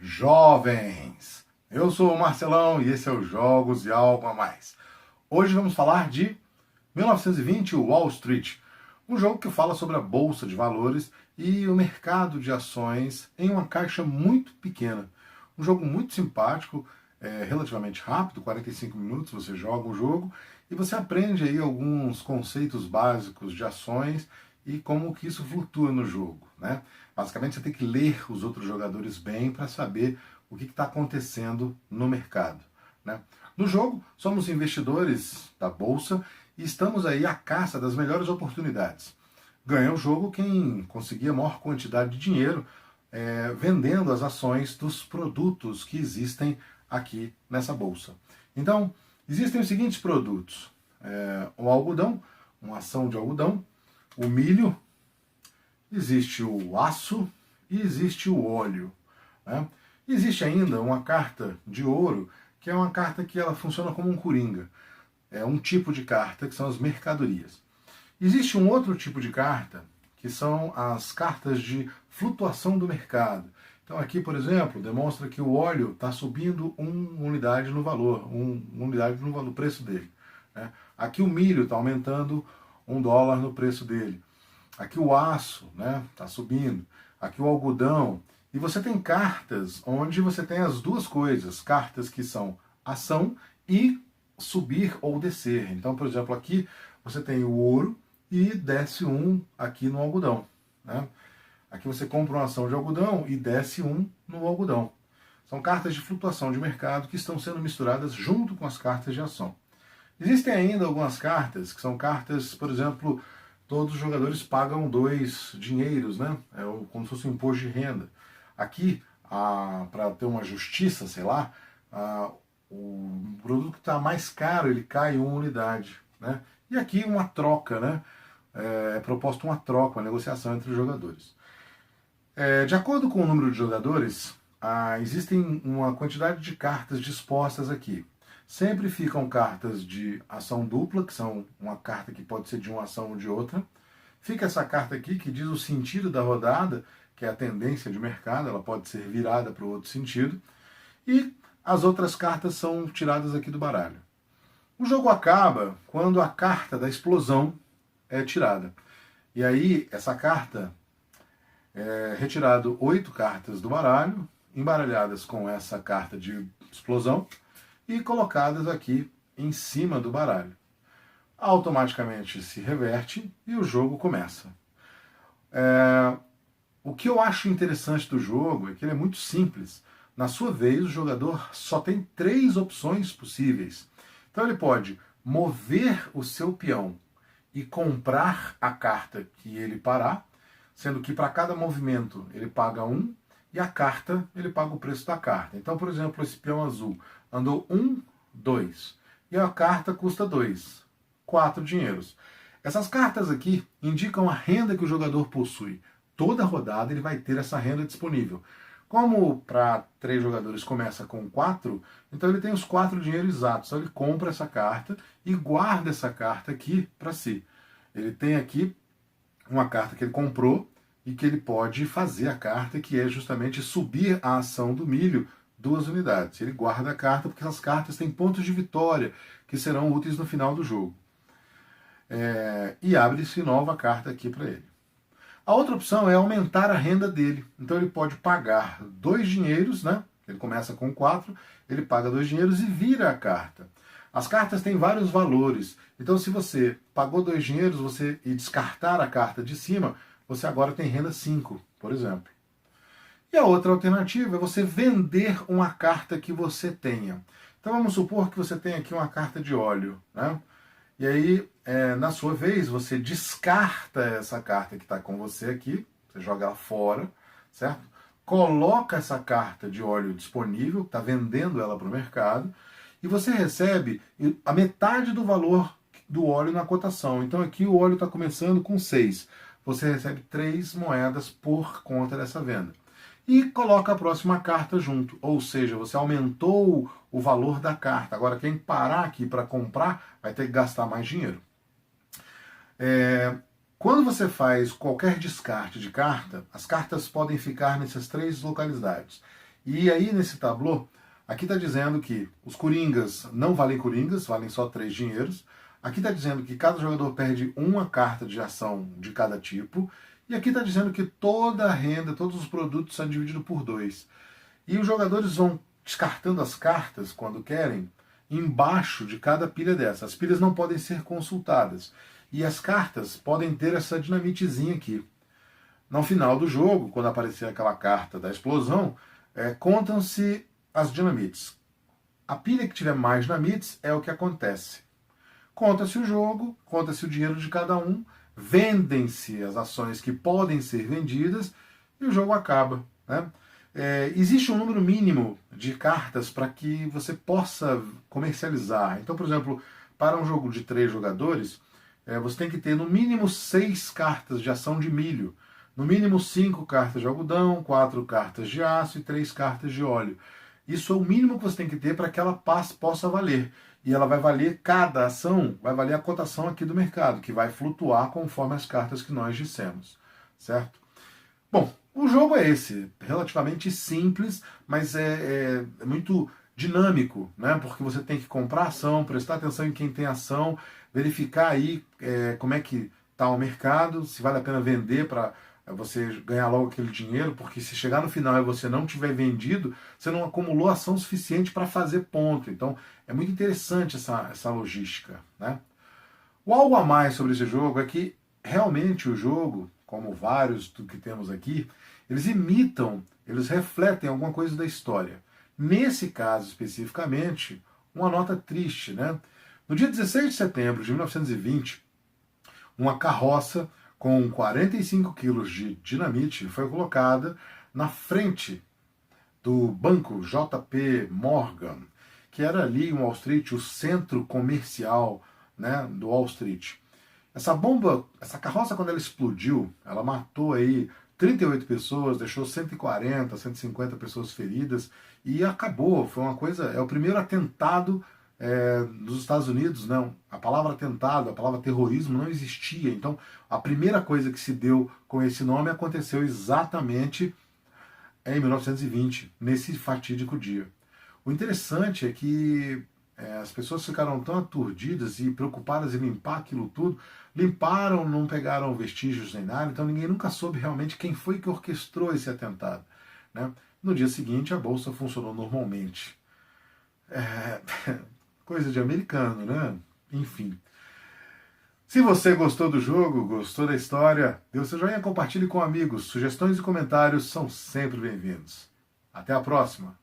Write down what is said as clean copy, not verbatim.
jovens! Eu sou o Marcelão e esse é o Jogos e Algo a Mais. Hoje vamos falar de 1920, Wall Street, um jogo que fala sobre a bolsa de valores e o mercado de ações em uma caixa muito pequena. Um jogo muito simpático, relativamente rápido, 45 minutos você joga o jogo e você aprende aí alguns conceitos básicos de ações e como que isso flutua no jogo, né? Basicamente você tem que ler os outros jogadores bem para saber o que está acontecendo no mercado, né? No jogo, somos investidores da bolsa e estamos aí à caça das melhores oportunidades. Ganha o jogo quem conseguir a maior quantidade de dinheiro vendendo as ações dos produtos que existem aqui nessa bolsa. Então, existem os seguintes produtos: o algodão, uma ação de algodão, o milho, existe o aço e existe o óleo, né? Existe ainda uma carta de ouro, que é uma carta que ela funciona como um coringa. É um tipo de carta que são as mercadorias. Existe um outro tipo de carta, que são as cartas de flutuação do mercado. Então aqui, por exemplo, demonstra que o óleo está subindo uma unidade no valor, uma unidade no preço dele, né? Aqui o milho está aumentando $1 no preço dele. Aqui o aço, né, está subindo. Aqui o algodão. E você tem cartas onde você tem as duas coisas. Cartas que são ação e subir ou descer. Então, por exemplo, aqui você tem o ouro e desce um aqui no algodão, né? Aqui você compra uma ação de algodão e desce um no algodão. São cartas de flutuação de mercado que estão sendo misturadas junto com as cartas de ação. Existem ainda algumas cartas que são cartas, por exemplo, todos os jogadores pagam 2 dinheiros, né? Como se fosse um imposto de renda. Aqui, para ter uma justiça, sei lá, o produto que está mais caro, ele cai 1 unidade, né? E aqui uma troca, né? É proposta uma troca, uma negociação entre os jogadores. De acordo com o número de jogadores, existem uma quantidade de cartas dispostas aqui. Sempre ficam cartas de ação dupla, que são uma carta que pode ser de uma ação ou de outra. Fica essa carta aqui que diz o sentido da rodada, que é a tendência de mercado, ela pode ser virada para o outro sentido. E as outras cartas são tiradas aqui do baralho. O jogo acaba quando a carta da explosão é tirada. E aí, essa carta é retirado 8 cartas do baralho, embaralhadas com essa carta de explosão e colocadas aqui em cima do baralho. Automaticamente se reverte e o jogo começa. O que eu acho interessante do jogo é que ele é muito simples. Na sua vez, o jogador só tem 3 opções possíveis. Então ele pode mover o seu peão e comprar a carta que ele parar, sendo que para cada movimento ele paga 1 e a carta ele paga o preço da carta. Então, por exemplo, esse peão azul andou 1, 2 e a carta custa 2, 4 dinheiros. Essas cartas aqui indicam a renda que o jogador possui. Toda rodada ele vai ter essa renda disponível. Como para 3 jogadores começa com 4, então ele tem os 4 dinheiros exatos. Então ele compra essa carta e guarda essa carta aqui para si. Ele tem aqui uma carta que ele comprou e que ele pode fazer a carta, que é justamente subir a ação do milho 2 unidades. Ele guarda a carta porque essas cartas têm pontos de vitória que serão úteis no final do jogo. E abre-se nova carta aqui para ele. A outra opção é aumentar a renda dele. Então ele pode pagar 2 dinheiros, né? Ele começa com 4, ele paga 2 dinheiros e vira a carta. As cartas têm vários valores. Então se você pagou 2 dinheiros e descartar a carta de cima, você agora tem renda 5, por exemplo. E a outra alternativa é você vender uma carta que você tenha. Então vamos supor que você tem aqui uma carta de óleo, né? E aí, na sua vez, você descarta essa carta que está com você aqui, você joga ela fora, certo? Coloca essa carta de óleo disponível, está vendendo ela para o mercado, e você recebe a metade do valor do óleo na cotação. Então aqui o óleo está começando com 6. Você recebe 3 moedas por conta dessa venda. E coloca a próxima carta junto, ou seja, você aumentou o valor da carta. Agora quem parar aqui para comprar vai ter que gastar mais dinheiro. Quando você faz qualquer descarte de carta, as cartas podem ficar nessas 3 localidades. E aí, nesse tablô, aqui está dizendo que os coringas não valem coringas, valem só 3 dinheiros. Aqui está dizendo que cada jogador perde uma carta de ação de cada tipo. E aqui está dizendo que toda a renda, todos os produtos são divididos por 2. E os jogadores vão descartando as cartas, quando querem, embaixo de cada pilha dessa. As pilhas não podem ser consultadas. E as cartas podem ter essa dinamitezinha aqui. No final do jogo, quando aparecer aquela carta da explosão, contam-se as dinamites. A pilha que tiver mais dinamites é o que acontece. Conta-se o jogo, conta-se o dinheiro de cada um, vendem-se as ações que podem ser vendidas e o jogo acaba, né? Existe um número mínimo de cartas para que você possa comercializar. Então, por exemplo, para um jogo de 3 jogadores, você tem que ter no mínimo 6 cartas de ação de milho, no mínimo 5 cartas de algodão, 4 cartas de aço e 3 cartas de óleo. Isso é o mínimo que você tem que ter para que ela possa valer. E ela vai valer, cada ação vai valer a cotação aqui do mercado, que vai flutuar conforme as cartas que nós dissemos, certo? Bom, o jogo é esse, relativamente simples, mas é muito dinâmico, né? Porque você tem que comprar ação, prestar atenção em quem tem ação, verificar aí como é que está o mercado, se vale a pena vender para você ganhar logo aquele dinheiro, porque se chegar no final e você não tiver vendido, você não acumulou ação suficiente para fazer ponto. Então é muito interessante essa logística, né? O algo a mais sobre esse jogo é que realmente o jogo, como vários do que temos aqui, eles imitam, eles refletem alguma coisa da história. Nesse caso especificamente, uma nota triste, né? No dia 16 de setembro de 1920, uma carroça com 45 quilos de dinamite foi colocada na frente do banco JP Morgan, que era ali em Wall Street, o centro comercial, né, do Wall Street. Essa bomba, essa carroça, quando ela explodiu, ela matou aí 38 pessoas, deixou 140, 150 pessoas feridas e acabou. Foi uma coisa, é o primeiro atentado nos Estados Unidos. Não, a palavra atentado, a palavra terrorismo não existia. Então, a primeira coisa que se deu com esse nome aconteceu exatamente em 1920, nesse fatídico dia. O interessante é que as pessoas ficaram tão aturdidas e preocupadas em limpar aquilo tudo, limparam, não pegaram vestígios nem nada, então ninguém nunca soube realmente quem foi que orquestrou esse atentado, né? No dia seguinte, a bolsa funcionou normalmente. Coisa de americano, né? Enfim. Se você gostou do jogo, gostou da história, dê o seu joinha, compartilhe com amigos. Sugestões e comentários são sempre bem-vindos. Até a próxima!